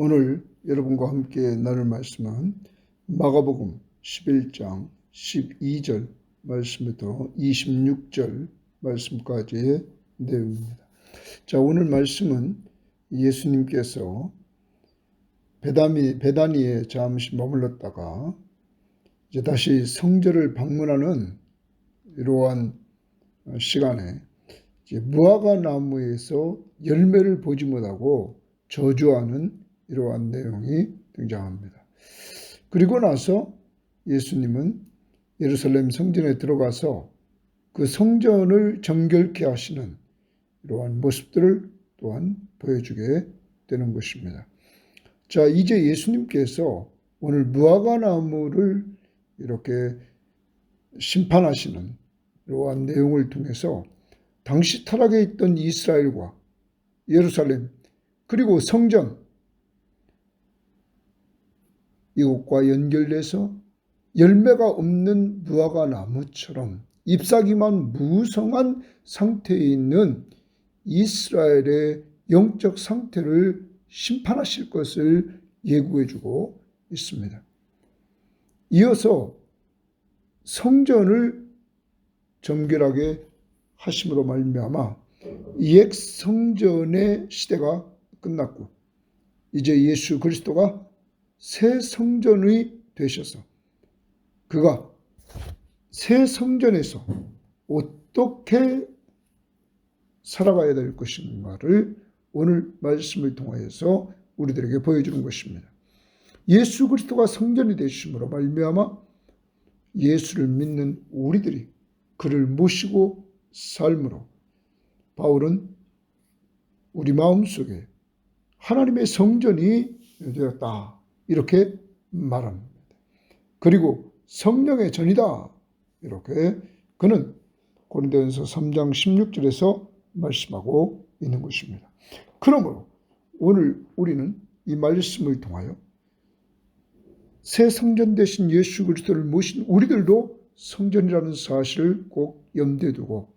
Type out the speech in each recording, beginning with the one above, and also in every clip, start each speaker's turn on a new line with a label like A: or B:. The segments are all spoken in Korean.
A: 오늘 여러분과 함께 나눌 말씀은 마가복음 11장 12절 말씀부터 26절 말씀까지의 내용입니다. 자, 오늘 말씀은 예수님께서 베다니에 잠시 머물렀다가 이제 다시 성전을 방문하는 이러한 시간에 이제 무화과 나무에서 열매를 보지 못하고 저주하는 이러한 내용이 등장합니다. 그리고 나서 예수님은 예루살렘 성전에 들어가서 그 성전을 정결케 하시는 이러한 모습들을 또한 보여주게 되는 것입니다. 자, 이제 예수님께서 오늘 무화과 나무를 이렇게 심판하시는 이러한 내용을 통해서 당시 타락에 있던 이스라엘과 예루살렘 그리고 성전 이것과 연결돼서 열매가 없는 무화과 나무처럼 잎사귀만 무성한 상태에 있는 이스라엘의 영적 상태를 심판하실 것을 예고해주고 있습니다. 이어서 성전을 정결하게 하심으로 말미암아 옛 성전의 시대가 끝났고 이제 예수 그리스도가 새 성전이 되셔서 그가 새 성전에서 어떻게 살아가야 될 것인가를 오늘 말씀을 통하여서 우리들에게 보여주는 것입니다. 예수 그리스도가 성전이 되심으로 말미암아 예수를 믿는 우리들이 그를 모시고 삶으로 바울은 우리 마음속에 하나님의 성전이 되었다 이렇게 말합니다. 그리고 성령의 전이다 이렇게 그는 고린도전서 3장 16절에서 말씀하고 있는 것입니다. 그러므로 오늘 우리는 이 말씀을 통하여 새 성전 되신 예수 그리스도를 모신 우리들도 성전이라는 사실을 꼭 염두에 두고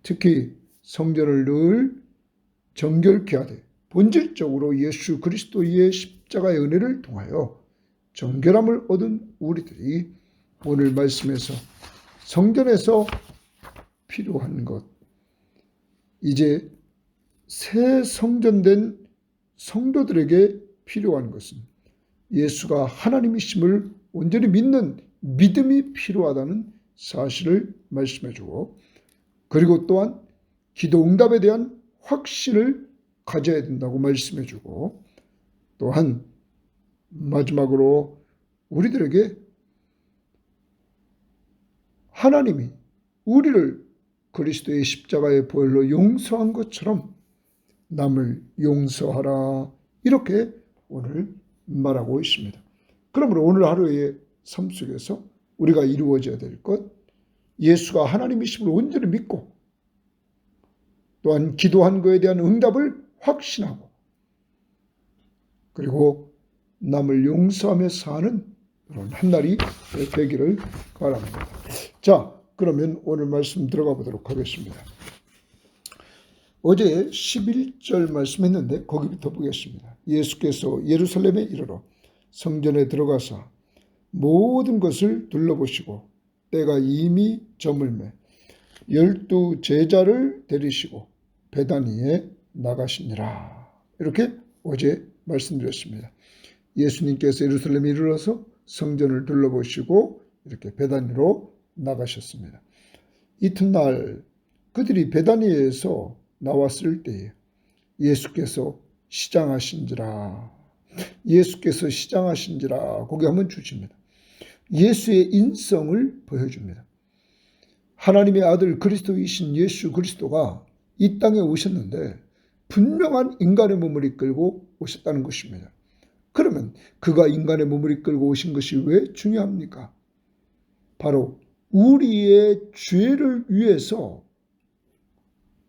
A: 특히 성전을 늘 정결케 하되 본질적으로 예수 그리스도의 십자가의 은혜를 통하여 정결함을 얻은 우리들이 오늘 말씀에서 성전에서 필요한 것 이제 새 성전된 성도들에게 필요한 것은 예수가 하나님이심을 온전히 믿는 믿음이 필요하다는 사실을 말씀해주고 그리고 또한 기도 응답에 대한 확신을 가져야 된다고 말씀해주고 또한 마지막으로 우리들에게 하나님이 우리를 그리스도의 십자가의 보혈로 용서한 것처럼 남을 용서하라 이렇게 오늘 말하고 있습니다. 그러므로 오늘 하루의 삶 속에서 우리가 이루어져야 될 것 예수가 하나님이심을 온전히 믿고 또한 기도한 것에 대한 응답을 확신하고 그리고 남을 용서하며 사는 그런 한 날이 되기를 바랍니다. 자, 그러면 오늘 말씀 들어가 보도록 하겠습니다. 어제 11절 말씀했는데 거기부터 보겠습니다. 예수께서 예루살렘에 이르러 성전에 들어가사 모든 것을 둘러보시고 때가 이미 저물매 12 제자를 데리시고 베다니에 나가시니라. 이렇게 어제 말씀드렸습니다. 예수님께서 예루살렘에 이르러서 성전을 둘러보시고 이렇게 베다니로 나가셨습니다. 이튿날 그들이 베다니에서 나왔을 때에 예수께서 시장하신지라 거기 한번 주십니다. 예수의 인성을 보여줍니다. 하나님의 아들 그리스도이신 예수 그리스도가 이 땅에 오셨는데 분명한 인간의 몸을 이끌고 오셨다는 것입니다. 그러면 그가 인간의 몸을 이끌고 오신 것이 왜 중요합니까? 바로 우리의 죄를 위해서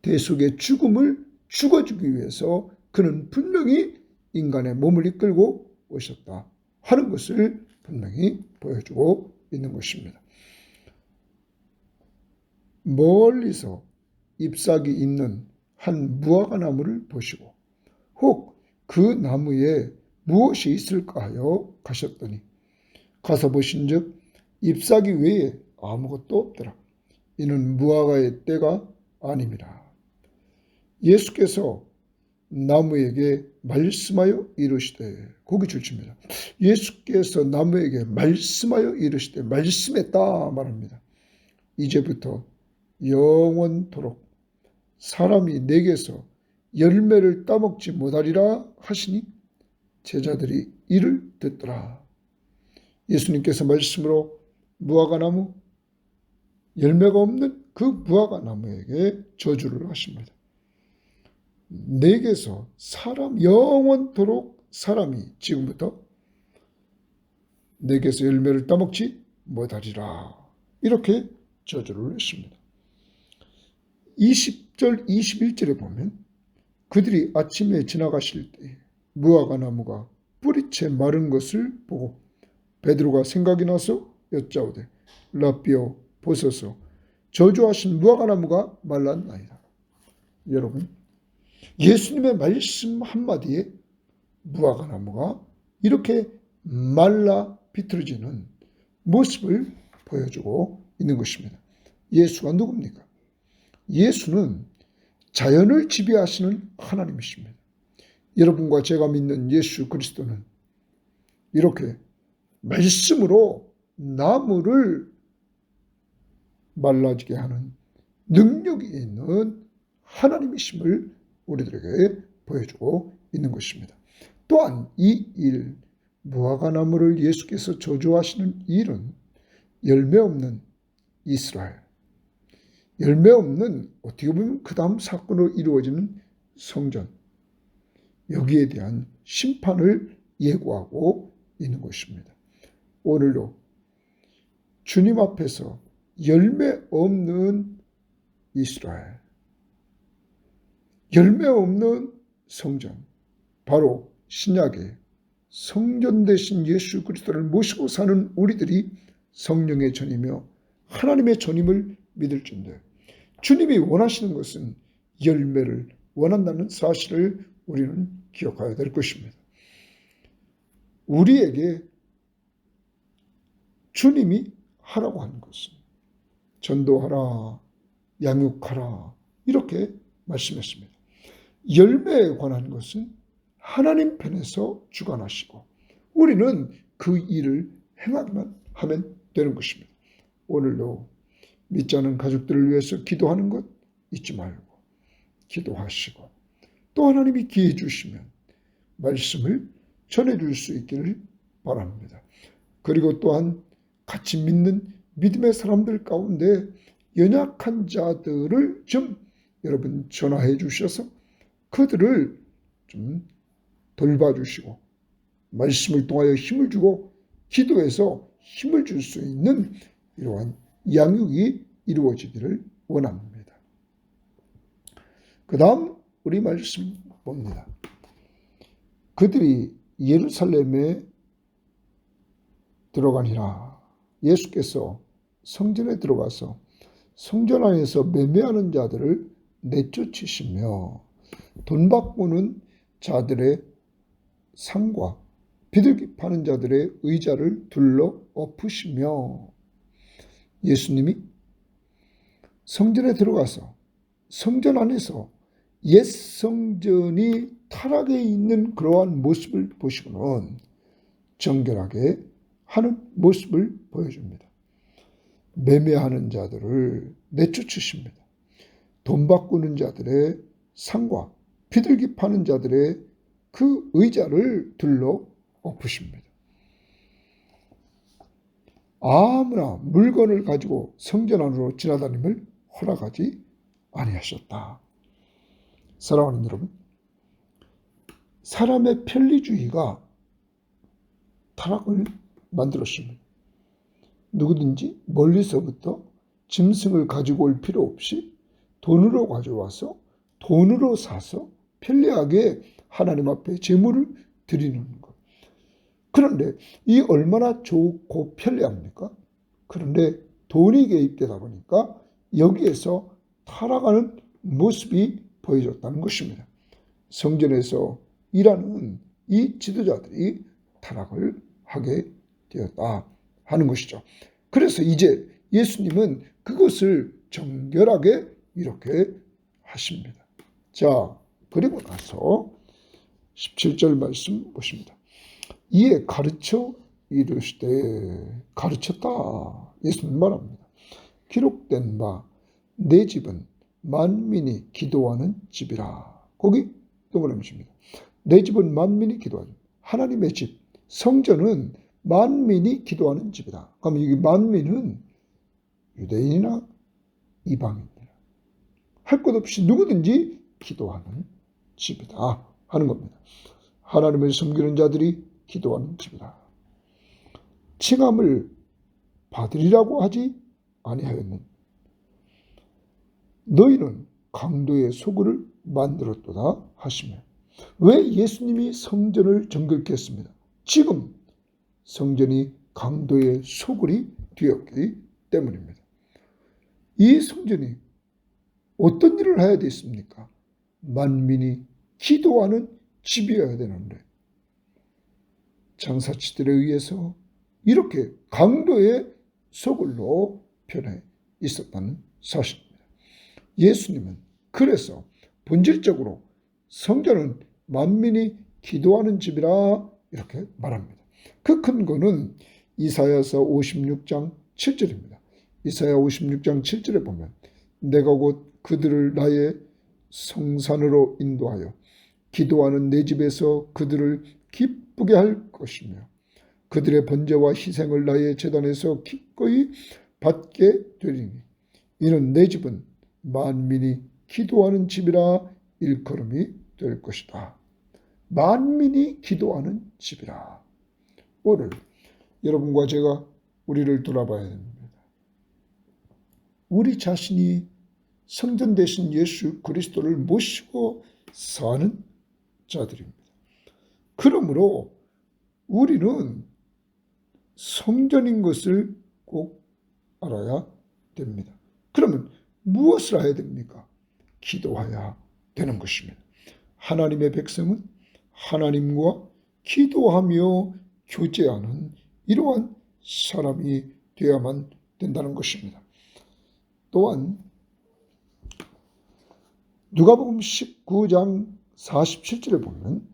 A: 대속의 죽음을 죽어주기 위해서 그는 분명히 인간의 몸을 이끌고 오셨다 하는 것을 분명히 보여주고 있는 것입니다. 멀리서 잎사귀 있는 한 무화과 나무를 보시고 혹 그 나무에 무엇이 있을까 하여 가셨더니 가서 보신즉 잎사귀 외에 아무것도 없더라. 이는 무화과의 때가 아님이라. 예수께서 나무에게 말씀하여 이르시되, 고기 줄칩니다. 예수께서 나무에게 말씀하여 이르시되, 말씀했다 말합니다. 이제부터 영원토록 사람이 내게서 열매를 따먹지 못하리라 하시니 제자들이 이를 듣더라. 예수님께서 말씀으로 무화과나무, 열매가 없는 그 무화과나무에게 저주를 하십니다. 내게서 영원토록 사람이 지금부터 내게서 열매를 따먹지 못하리라. 이렇게 저주를 했습니다. 20절 21절에 보면 그들이 아침에 지나가실 때 무화과나무가 뿌리채 마른 것을 보고 베드로가 생각이 나서 여짜오되 라삐어 보소서 저주하신 무화과나무가 말랐나이다. 여러분, 예수님의 말씀 한마디에 무화과나무가 이렇게 말라 비틀어지는 모습을 보여주고 있는 것입니다. 예수가 누굽니까? 예수는 자연을 지배하시는 하나님이십니다. 여러분과 제가 믿는 예수 그리스도는 이렇게 말씀으로 나무를 말라지게 하는 능력이 있는 하나님이심을 우리들에게 보여주고 있는 것입니다. 또한 이 일, 무화과나무를 예수께서 저주하시는 일은 열매 없는 이스라엘, 열매 없는 어떻게 보면 그 다음 사건으로 이루어지는 성전, 여기에 대한 심판을 예고하고 있는 것입니다. 오늘도 주님 앞에서 열매 없는 이스라엘, 열매 없는 성전, 바로 신약의 성전 되신 예수 그리스도를 모시고 사는 우리들이 성령의 전이며 하나님의 전임을 믿을진데, 주님이 원하시는 것은 열매를 원한다는 사실을 우리는 기억해야 될 것입니다. 우리에게 주님이 하라고 하는 것은 전도하라, 양육하라 이렇게 말씀했습니다. 열매에 관한 것은 하나님 편에서 주관하시고 우리는 그 일을 행하기만 하면 되는 것입니다. 오늘도 믿지 않은 가족들을 위해서 기도하는 것 잊지 말고 기도하시고, 또 하나님이 기회 주시면 말씀을 전해줄 수 있기를 바랍니다. 그리고 또한 같이 믿는 믿음의 사람들 가운데 연약한 자들을 좀 여러분 전화해 주셔서 그들을 좀 돌봐주시고 말씀을 통하여 힘을 주고 기도해서 힘을 줄 수 있는 이러한 양육이 이루어지기를 원합니다. 그 다음 우리 말씀 봅니다. 그들이 예루살렘에 들어가니라. 예수께서 성전에 들어가서 성전 안에서 매매하는 자들을 내쫓으시며 돈 바꾸는 자들의 상과 비둘기 파는 자들의 의자를 둘러 엎으시며, 예수님이 성전에 들어가서 성전 안에서 옛 성전이 타락해 있는 그러한 모습을 보시고는 정결하게 하는 모습을 보여줍니다. 매매하는 자들을 내쫓으십니다. 돈 바꾸는 자들의 상과 비둘기 파는 자들의 그 의자를 둘러 엎으십니다. 아무나 물건을 가지고 성전 안으로 지나다님을 허락하지 아니하셨다. 사랑하는 여러분, 사람의 편리주의가 타락을 만들었습니다. 누구든지 멀리서부터 짐승을 가지고 올 필요 없이 돈으로 가져와서 돈으로 사서 편리하게 하나님 앞에 제물을 드리는 것. 그런데 이 얼마나 좋고 편리합니까? 그런데 돈이 개입되다 보니까 여기에서 타락하는 모습이 보여졌다는 것입니다. 성전에서 일하는 이 지도자들이 타락을 하게 되었다 하는 것이죠. 그래서 이제 예수님은 그것을 정결하게 이렇게 하십니다. 자, 그리고 나서 17절 말씀 보십니다. 이에 가르쳐 이르시되, 가르쳤다. 예수님 말합니다. 기록된 바 내 집은 만민이 기도하는 집이라. 거기 동그라미 칩니다. 내 집은 만민이 기도하는 집. 하나님의 집, 성전은 만민이 기도하는 집이다. 그럼 이 만민은 유대인이나 이방인이나 할 것 없이 누구든지 기도하는 집이다 하는 겁니다. 하나님을 섬기는 자들이 기도하는 집이다. 칭함을 받으리라고 하지 아니하였는 너희는 강도의 소굴을 만들었도다 하시며, 왜 예수님이 성전을 정결케 했습니다. 지금 성전이 강도의 소굴이 되었기 때문입니다. 이 성전이 어떤 일을 해야 됐습니까? 만민이 기도하는 집이어야 되는데 장사치들에 의해서 이렇게 강도의 소굴로 변해 있었다는 사실입니다. 예수님은 그래서 본질적으로 성전은 만민이 기도하는 집이라 이렇게 말합니다. 그 근거는 이사야서 56장 7절입니다. 이사야 56장 7절에 보면 내가 곧 그들을 나의 성산으로 인도하여 기도하는 내 집에서 그들을 기쁘게 할 것이며 그들의 번제와 희생을 나의 제단에서 기꺼이 받게 되리니 이는 내 집은 만민이 기도하는 집이라 일컬음이 될 것이다. 만민이 기도하는 집이라. 오늘 여러분과 제가 우리를 돌아봐야 됩니다. 우리 자신이 성전 되신 예수 그리스도를 모시고 사는 자들입니다. 그러므로 우리는 성전인 것을 꼭 알아야 됩니다. 그러면 무엇을 해야 됩니까? 기도해야 되는 것입니다. 하나님의 백성은 하나님과 기도하며 교제하는 이러한 사람이 되어야만 된다는 것입니다. 또한 누가복음 19장 47절에 보면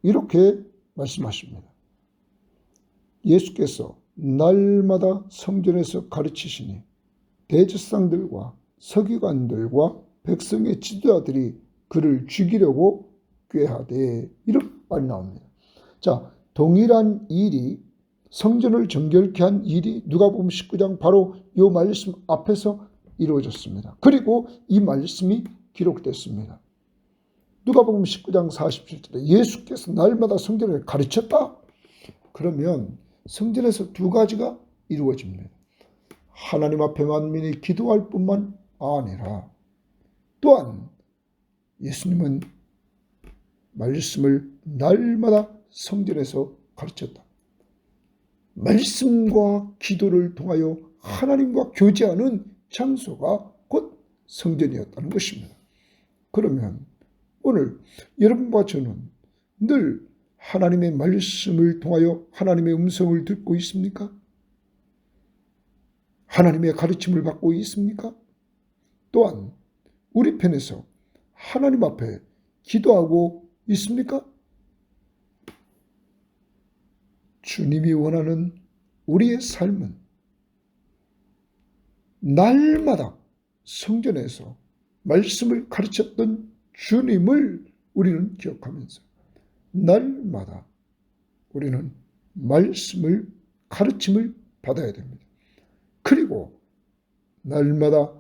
A: 이렇게 말씀하십니다. 예수께서 날마다 성전에서 가르치시니 대제사장들과 서기관들과 백성의 지도자들이 그를 죽이려고 꾀하되, 이런 말이 나옵니다. 자, 동일한 일이 성전을 정결케 한 일이 누가복음 19장 바로 이 말씀 앞에서 이루어졌습니다. 그리고 이 말씀이 기록됐습니다. 누가복음 19장 47절에 예수께서 날마다 성전을 가르쳤다. 그러면 성전에서 두 가지가 이루어집니다. 하나님 앞에 만민이 기도할 뿐만 아니라 또한 예수님은 말씀을 날마다 성전에서 가르쳤다. 말씀과 기도를 통하여 하나님과 교제하는 장소가 곧 성전이었다는 것입니다. 그러면 오늘 여러분과 저는 늘 하나님의 말씀을 통하여 하나님의 음성을 듣고 있습니까? 하나님의 가르침을 받고 있습니까? 또한 우리 편에서 하나님 앞에 기도하고 있습니까? 주님이 원하는 우리의 삶은 날마다 성전에서 말씀을 가르쳤던 주님을 우리는 기억하면서 날마다 우리는 말씀을 가르침을 받아야 됩니다. 그리고 날마다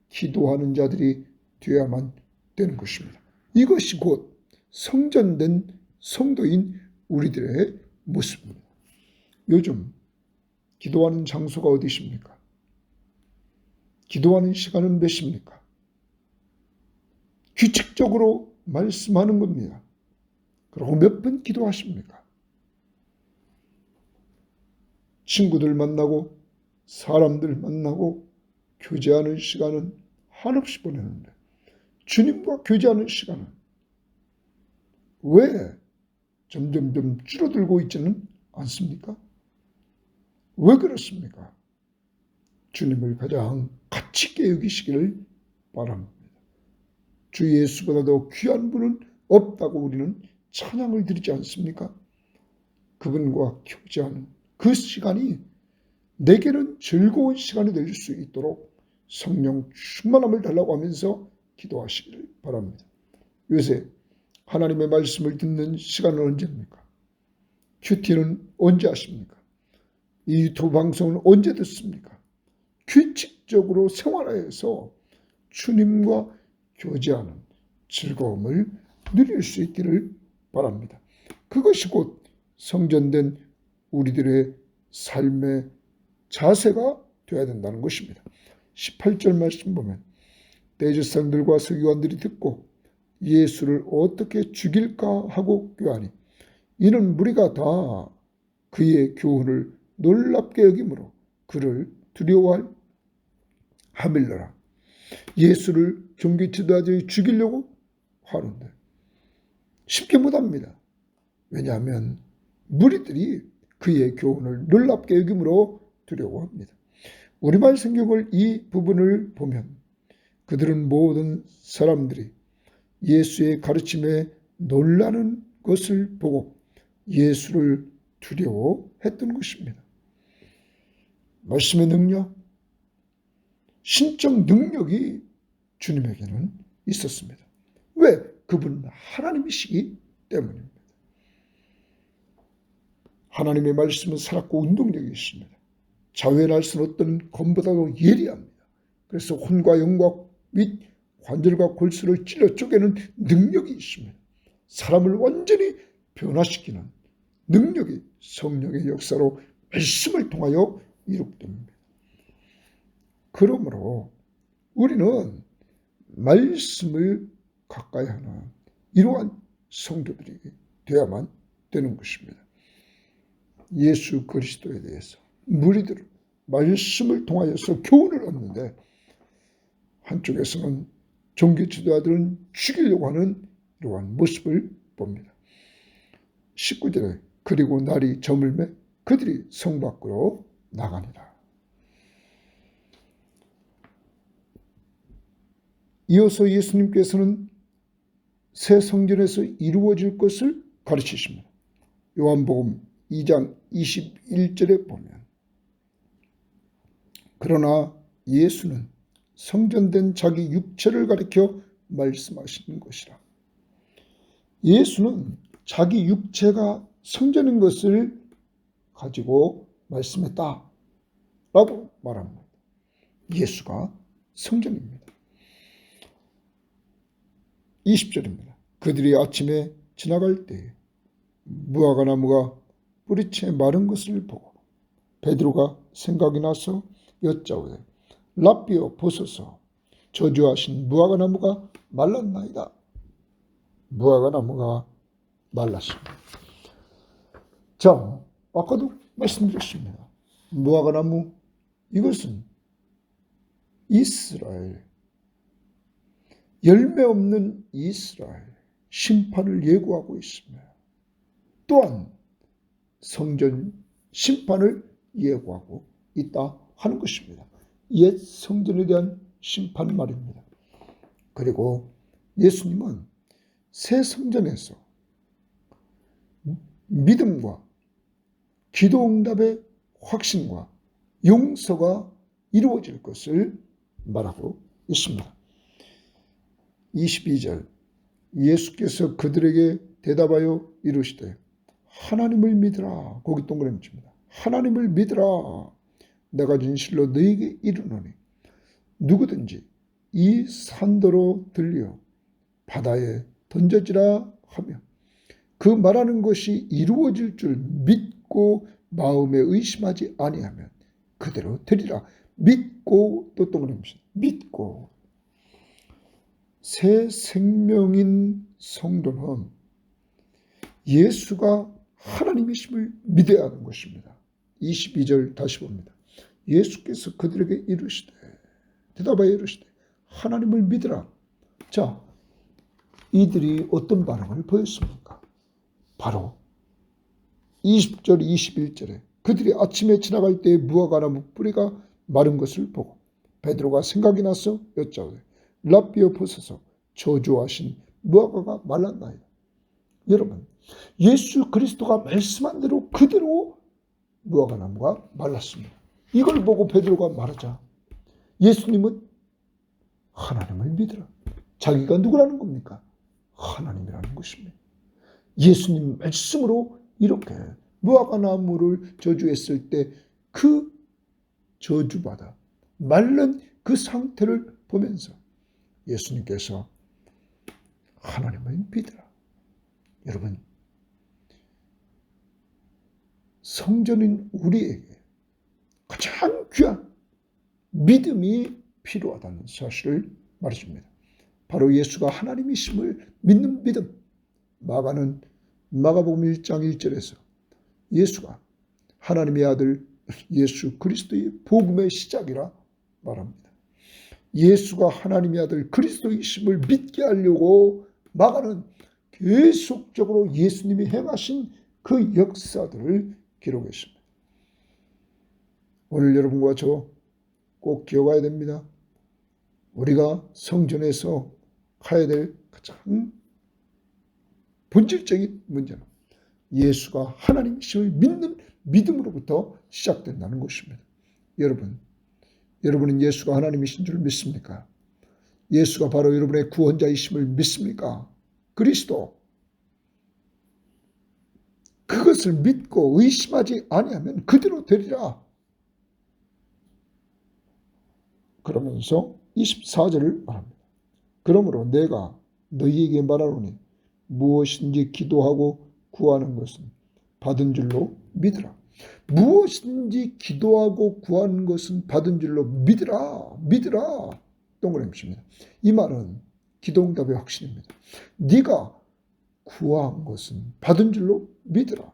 A: 기도하는 자들이 되어야만 되는 것입니다. 이것이 곧 성전된 성도인 우리들의 모습입니다. 요즘 기도하는 장소가 어디십니까? 기도하는 시간은 몇입니까? 규칙적으로 말씀하는 겁니다. 그리고 몇 번 기도하십니까? 친구들 만나고 사람들 만나고 교제하는 시간은 한없이 보내는데 주님과 교제하는 시간은 왜 점점점 줄어들고 있지는 않습니까? 왜 그렇습니까? 주님을 가장 가치 있게 여기시기를 바랍니다. 주 예수보다도 귀한 분은 없다고 우리는 찬양을 드리지 않습니까? 그분과 교제하는 그 시간이 내게는 즐거운 시간이 될 수 있도록 성령 충만함을 달라고 하면서 기도하시기를 바랍니다. 요새 하나님의 말씀을 듣는 시간은 언제입니까? 큐티는 언제 하십니까? 이 유튜브 방송은 언제 듣습니까? 규칙적으로 생활하여서 주님과 교제하는 즐거움을 누릴 수 있기를 바랍니다. 그것이 곧 성전된 우리들의 삶의 자세가 되어야 된다는 것입니다. 18절 말씀 보면 대제사장들과 서기관들이 듣고 예수를 어떻게 죽일까 하고 꾀하니 이는 무리가 다 그의 교훈을 놀랍게 여김으로 그를 두려워할 하밀러라. 예수를 경계치도하지 죽이려고 하는데 쉽게 못합니다. 왜냐하면 무리들이 그의 교훈을 놀랍게 여김으로 두려워합니다. 우리말 성경을 이 부분을 보면 그들은 모든 사람들이 예수의 가르침에 놀라는 것을 보고 예수를 두려워했던 것입니다. 말씀의 능력, 신적 능력이 주님에게는 있었습니다. 왜? 그분은 하나님이시기 때문입니다. 하나님의 말씀은 살았고 운동력이 있습니다. 자유의 날선 어떤 검보다도 예리합니다. 그래서 혼과 영과 및 관절과 골수를 찔러 쪼개는 능력이 있습니다. 사람을 완전히 변화시키는 능력이 성령의 역사로 말씀을 통하여 이룩됩니다. 그러므로 우리는 말씀을 가까이 하는 이러한 성도들이 되어야만 되는 것입니다. 예수 그리스도에 대해서 무리들은 말씀을 통하여서 교훈을 얻는데 한쪽에서는 종교 지도자들은 죽이려고 하는 이러한 모습을 봅니다. 19절에 그리고 날이 저물매 그들이 성 밖으로 나가니라. 이어서 예수님께서는 새 성전에서 이루어질 것을 가르치십니다. 요한복음 2장 21절에 보면 그러나 예수는 성전된 자기 육체를 가리켜 말씀하시는 것이라. 예수는 자기 육체가 성전인 것을 가지고 말씀했다 라고 말합니다. 예수가 성전입니다. 20절입니다. 그들이 아침에 지나갈 때 무화과 나무가 뿌리채 마른 것을 보고 베드로가 생각이 나서 여짜오되 랍비여 보소서 저주하신 무화과 나무가 말랐나이다. 무화과 나무가 말랐습니다. 자, 아까도 말씀드렸습니다. 무화과 나무 이것은 이스라엘 열매 없는 이스라엘 심판을 예고하고 있습니다. 또한 성전 심판을 예고하고 있다 하는 것입니다. 옛 성전에 대한 심판 말입니다. 그리고 예수님은 새 성전에서 믿음과 기도응답의 확신과 용서가 이루어질 것을 말하고 있습니다. 22절 예수께서 그들에게 대답하여 이르시되 하나님을 믿으라. 거기 동그라미 칩니다. 하나님을 믿으라. 내가 진실로 너희에게 이르노니 누구든지 이 산더러 들려 바다에 던져지라 하며 그 말하는 것이 이루어질 줄 믿고 마음에 의심하지 아니하면 그대로 되리라. 믿고 또 동그라미 칩니다. 믿고 새 생명인 성도는 예수가 하나님이심을 믿어야 하는 것입니다. 22절 다시 봅니다. 예수께서 그들에게 이르시되 대답하여 이르시되 하나님을 믿으라. 자, 이들이 어떤 반응을 보였습니까? 바로 20절 21절에 그들이 아침에 지나갈 때 무화과나무 뿌리가 마른 것을 보고 베드로가 생각이 나서 여짜오되 랍비여 보소서 저주하신 무화과가 말랐나이다. 여러분, 예수 그리스도가 말씀한 대로 그대로 무화과나무가 말랐습니다. 이걸 보고 베드로가 말하자 예수님은 하나님을 믿으라. 자기가 누구라는 겁니까? 하나님이라는 것입니다. 예수님 말씀으로 이렇게 무화과나무를 저주했을 때 그 저주받아 말른 그 상태를 보면서 예수님께서 하나님을 믿으라. 여러분, 성전인 우리에게 가장 귀한 믿음이 필요하다는 사실을 말해줍니다. 바로 예수가 하나님이심을 믿는 믿음. 마가는 마가복음 1장 1절에서 예수가 하나님의 아들 예수 그리스도의 복음의 시작이라 말합니다. 예수가 하나님의 아들 그리스도이심을 믿게 하려고 마가는 계속적으로 예수님이 행하신 그 역사들을 기록했습니다. 오늘 여러분과 저 꼭 기억해야 됩니다. 우리가 성전에서 가야 될 가장 본질적인 문제는 예수가 하나님이심을 믿는 믿음으로부터 시작된다는 것입니다. 여러분은 예수가 하나님이신 줄 믿습니까? 예수가 바로 여러분의 구원자이심을 믿습니까? 그리스도. 그것을 믿고 의심하지 아니하면 그대로 되리라. 그러면서 24절을 말합니다. 그러므로 내가 너희에게 말하노니 무엇인지 기도하고 구하는 것은 받은 줄로 믿으라. 무엇인지 기도하고 구하는 것은 받은 줄로 믿으라. 믿으라. 동그라미 칩니다. 이 말은 기도응답의 확신입니다. 네가 구한 것은 받은 줄로 믿으라.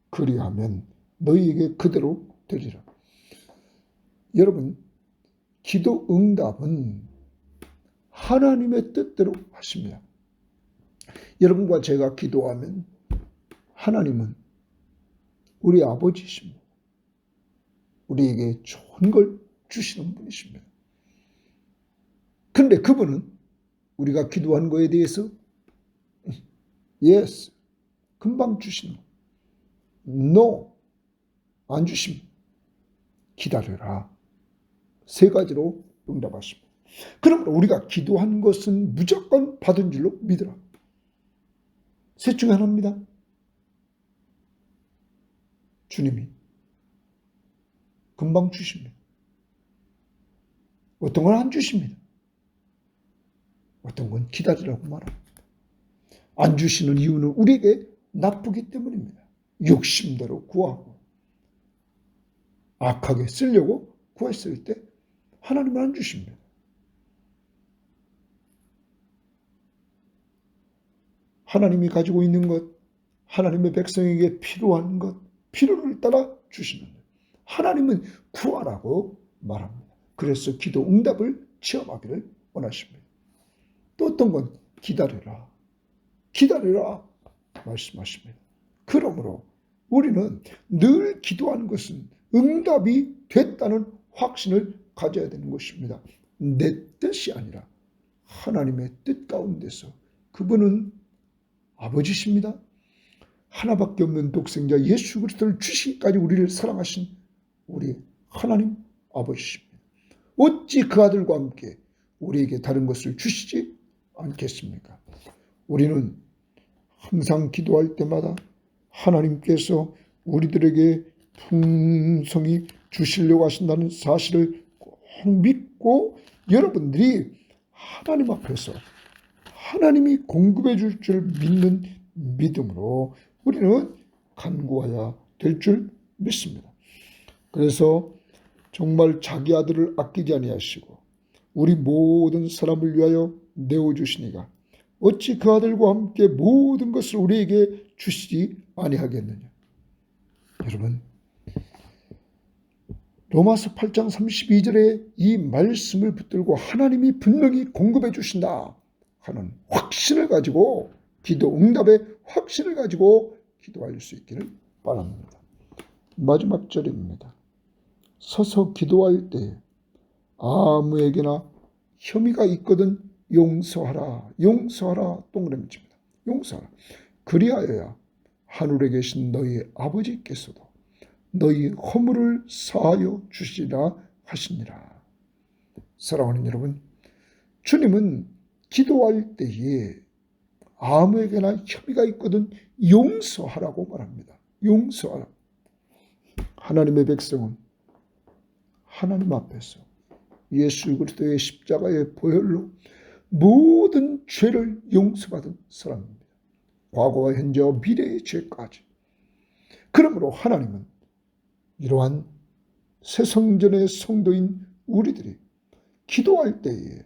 A: 그리하면 너희에게 그대로 되리라. 여러분, 기도응답은 하나님의 뜻대로 하십니다. 여러분과 제가 기도하면 하나님은 우리 아버지십니다. 우리에게 좋은 걸 주시는 분이십니다. 그런데 그분은 우리가 기도한 거에 대해서 yes, 금방 주시는 거. no, 안 주십니다. 기다려라. 세 가지로 응답하십니다. 그러므로 우리가 기도한 것은 무조건 받은 줄로 믿으라. 셋 중에 하나입니다. 주님이 금방 주십니다. 어떤 건 안 주십니다. 어떤 건 기다리라고 말합니다. 안 주시는 이유는 우리에게 나쁘기 때문입니다. 욕심대로 구하고 악하게 쓰려고 구했을 때 하나님은 안 주십니다. 하나님이 가지고 있는 것, 하나님의 백성에게 필요한 것, 필요를 따라 주시는 것. 하나님은 구하라고 말합니다. 그래서 기도 응답을 체험하기를 원하십니다. 또 어떤 건 기다려라. 기다려라 말씀하십니다. 그러므로 우리는 늘 기도하는 것은 응답이 됐다는 확신을 가져야 되는 것입니다. 내 뜻이 아니라 하나님의 뜻 가운데서 그분은 아버지십니다. 하나밖에 없는 독생자 예수 그리스도를 주시기까지 우리를 사랑하신 우리 하나님 아버지십니다. 어찌 그 아들과 함께 우리에게 다른 것을 주시지 않겠습니까? 우리는 항상 기도할 때마다 하나님께서 우리들에게 풍성히 주시려고 하신다는 사실을 꼭 믿고 여러분들이 하나님 앞에서 하나님이 공급해 줄 줄 믿는 믿음으로 우리는 간구해야 될 줄 믿습니다. 그래서 정말 자기 아들을 아끼지 아니하시고 우리 모든 사람을 위하여 내어주시니가 어찌 그 아들과 함께 모든 것을 우리에게 주시지 아니하겠느냐. 여러분, 로마서 8장 32절에 이 말씀을 붙들고 하나님이 분명히 공급해 주신다 하는 확신을 가지고 기도 응답의 확신을 가지고 기도할 수 있기를 바랍니다. 마지막 절입니다. 서서 기도할 때 아무에게나 혐의가 있거든 용서하라. 용서하라. 동그라미칩니다. 용서하라. 그리하여야 하늘에 계신 너희 아버지께서도 너희 허물을 사하여 주시리라 하시니라. 사랑하는 여러분, 주님은 기도할 때에 아무에게나 혐의가 있거든 용서하라고 말합니다. 용서하라. 하나님의 백성은 하나님 앞에서 예수 그리스도의 십자가의 보혈로 모든 죄를 용서받은 사람입니다. 과거와 현재와 미래의 죄까지. 그러므로 하나님은 이러한 새 성전의 성도인 우리들이 기도할 때에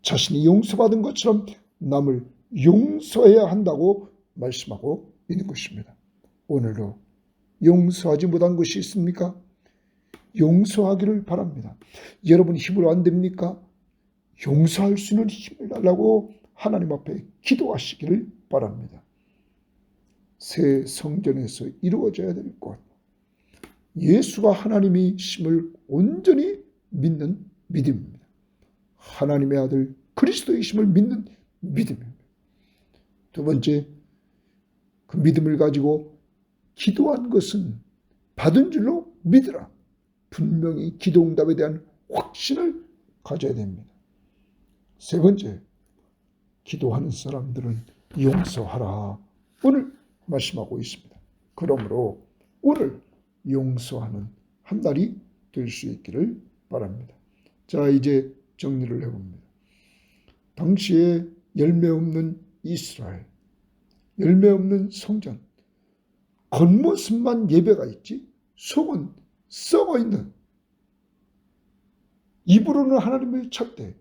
A: 자신이 용서받은 것처럼 남을 용서해야 한다고 말씀하고 있는 것입니다. 오늘도 용서하지 못한 것이 있습니까? 용서하기를 바랍니다. 여러분 힘으로 안 됩니까? 용서할 수 있는 힘을 달라고 하나님 앞에 기도하시기를 바랍니다. 새 성전에서 이루어져야 될 것, 예수가 하나님이심을 온전히 믿는 믿음입니다. 하나님의 아들 그리스도이심을 믿는 믿음입니다. 두 번째, 그 믿음을 가지고 기도한 것은 받은 줄로 믿으라. 분명히 기도응답에 대한 확신을 가져야 됩니다. 세 번째, 기도하는 사람들은 용서하라. 오늘 말씀하고 있습니다. 그러므로 오늘 용서하는 한 날이 될 수 있기를 바랍니다. 자, 이제 정리를 해봅니다. 당시에 열매 없는 이스라엘, 열매 없는 성전, 겉모습만 예배가 있지 속은 썩어 있는, 입으로는 하나님을 찾되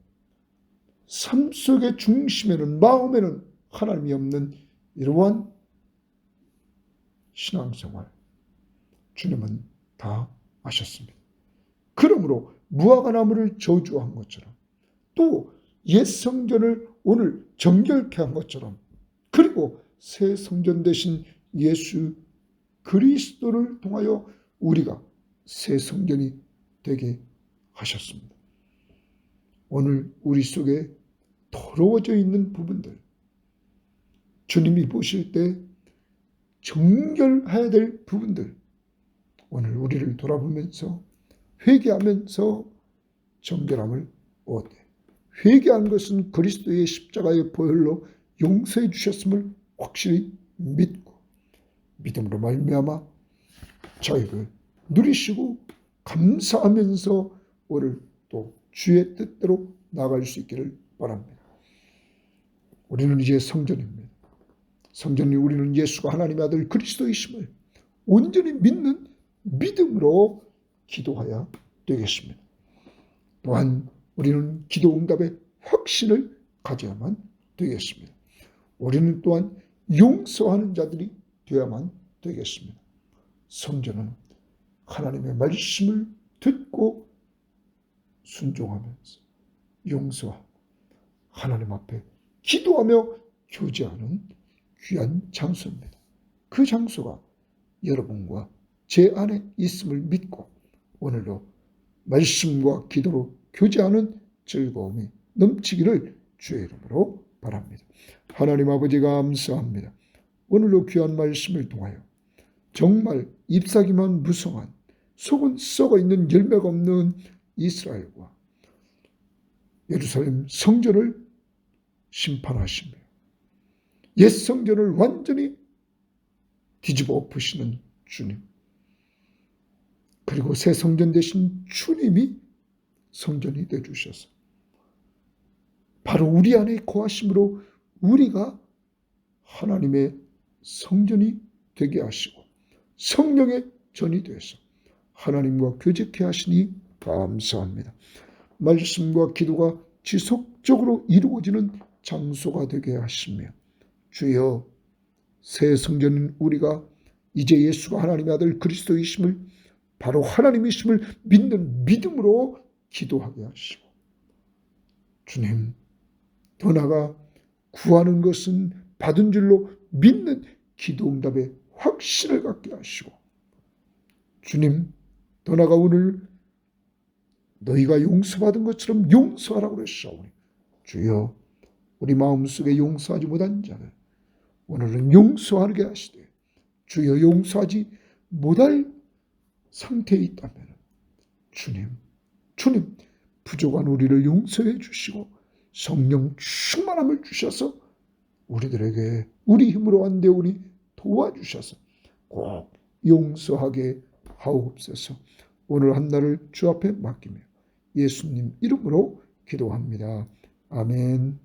A: 삶 속의 중심에는, 마음에는 하나님이 없는 이러한 신앙생활, 주님은 다 아셨습니다. 그러므로 무화과나무를 저주한 것처럼, 또 옛 성전을 오늘 정결케 한 것처럼, 그리고 새 성전 되신 예수 그리스도를 통하여 우리가 새 성전이 되게 하셨습니다. 오늘 우리 속에 더러워져 있는 부분들, 주님이 보실 때 정결해야 될 부분들, 오늘 우리를 돌아보면서 회개하면서 정결함을 얻되, 회개한 것은 그리스도의 십자가의 보혈로 용서해 주셨음을 확실히 믿고 믿음으로 말미암아 저희를 누리시고 감사하면서 오늘 또 주의 뜻대로 나아갈 수 있기를 바랍니다. 우리는 이제 성전입니다. 성전이 우리는 예수가 하나님의 아들 그리스도이심을 온전히 믿는 믿음으로 기도해야 되겠습니다. 또한 우리는 기도 응답의 확신을 가져야만 되겠습니다. 우리는 또한 용서하는 자들이 되어야만 되겠습니다. 성전은 하나님의 말씀을 듣고 순종하면서 용서하고 하나님 앞에 기도하며 교제하는 귀한 장소입니다. 그 장소가 여러분과 제 안에 있음을 믿고 오늘도 말씀과 기도로 교제하는 즐거움이 넘치기를 주의 이름으로 바랍니다. 하나님 아버지 감사합니다. 오늘도 귀한 말씀을 통하여 정말 잎사귀만 무성한, 속은 썩어있는 열매가 없는 이스라엘과 예루살렘 성전을 심판하시며 옛 성전을 완전히 뒤집어 엎으시는 주님, 그리고 새 성전 되신 주님이 성전이 되어주셔서 바로 우리 안에 거하심으로 우리가 하나님의 성전이 되게 하시고 성령의 전이 되어서 하나님과 교제케 하시니 감사합니다. 말씀과 기도가 지속적으로 이루어지는 장소가 되게 하시며 주여, 새 성전인 우리가 이제 예수가 하나님의 아들 그리스도이심을, 바로 하나님이심을 믿는 믿음으로 기도하게 하시고, 주님, 더 나아가 구하는 것은 받은 줄로 믿는 기도 응답의 확신을 갖게 하시고 주님 더 나아가 오늘 너희가 용서받은 것처럼 용서하라고 그러시오니 주여 우리 마음속에 용서하지 못한 자를 오늘은 용서하게 하시되 주여 용서하지 못할 상태에 있다면 주님 부족한 우리를 용서해 주시고 성령 충만함을 주셔서 우리들에게 우리 힘으로 안 되오니 도와주셔서 꼭 용서하게 하옵소서. 오늘 한 날을 주 앞에 맡기며 예수님 이름으로 기도합니다. 아멘.